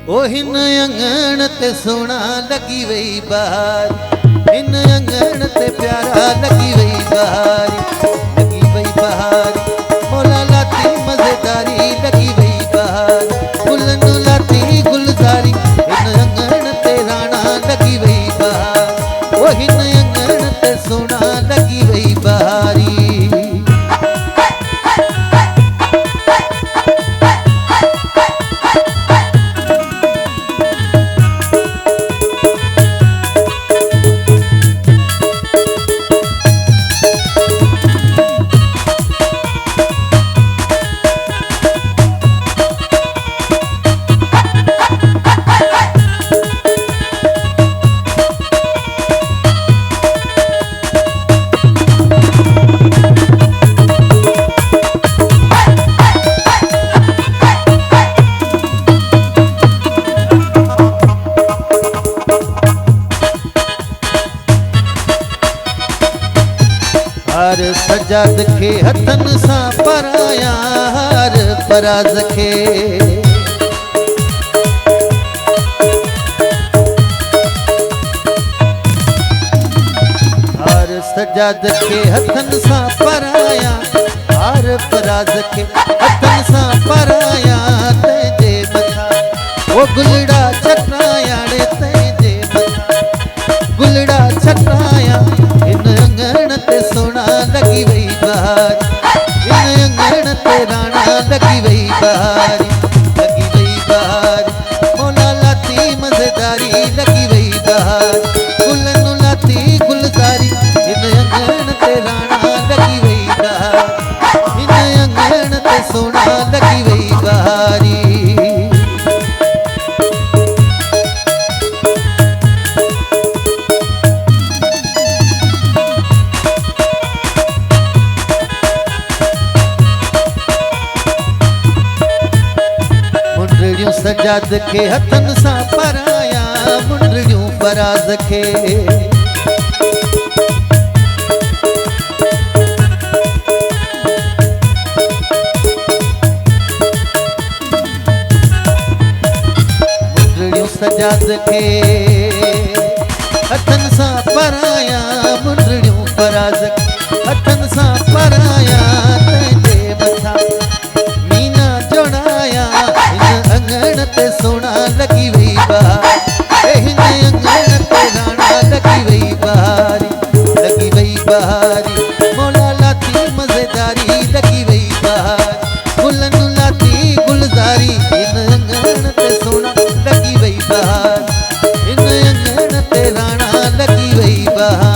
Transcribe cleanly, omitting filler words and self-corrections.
ओ हिन अंगण ते सोना लगी वही बहार, हिन अंगण ते प्यारा लगी वही बहार, लगी वही बहार। मोला लाती मजेदारी लगी वही बहार, गुलन लाती गुलजारी, हिन अंगण ते राणा लगी वही बहार, ओ हिन अंगण ते सोना लगी वही बहारी। हार सजाद खे हथन सा पराया हार पराज खे, हार सजाद खे हथन सा पराया हार पराज खे, हथन सा पराया तेजे मथा वो गुलड़ा छटाया रे तेजे मथा, गुलड़ा छटाया इन अंगण ते सोना लगी वही बहार, इन अंगण ते राणा लगी वही बहारी, लगी वही बहार। मोला लाती मजेदारी लगी वही बहार, गुलन लाती गुलजारी, इन अंगण ते राणा लगी वही बहार, इन अंगण ते सोना लगी वही बहारी। मुंडड़ियों सजाद के हथन सा पराया मुंडड़ियों पराज खे, मुंडड़ियों सजाद के हथन सा पराया मुंडड़ियों पराज, हथन सा पराया तेजे मथा मीना जोड़ाया, अंगण ते सोना लगी वही बहार, हिन अंगण ते राणा लगी वही बहारी, लगी वही बहारी। मोला लाती मजेदारी लगी वही बहार, गुलन लाती गुलजारी, हिन अंगण ते सोना लगी वही बहार, हिन अंगण ते राणा लगी वही बहार।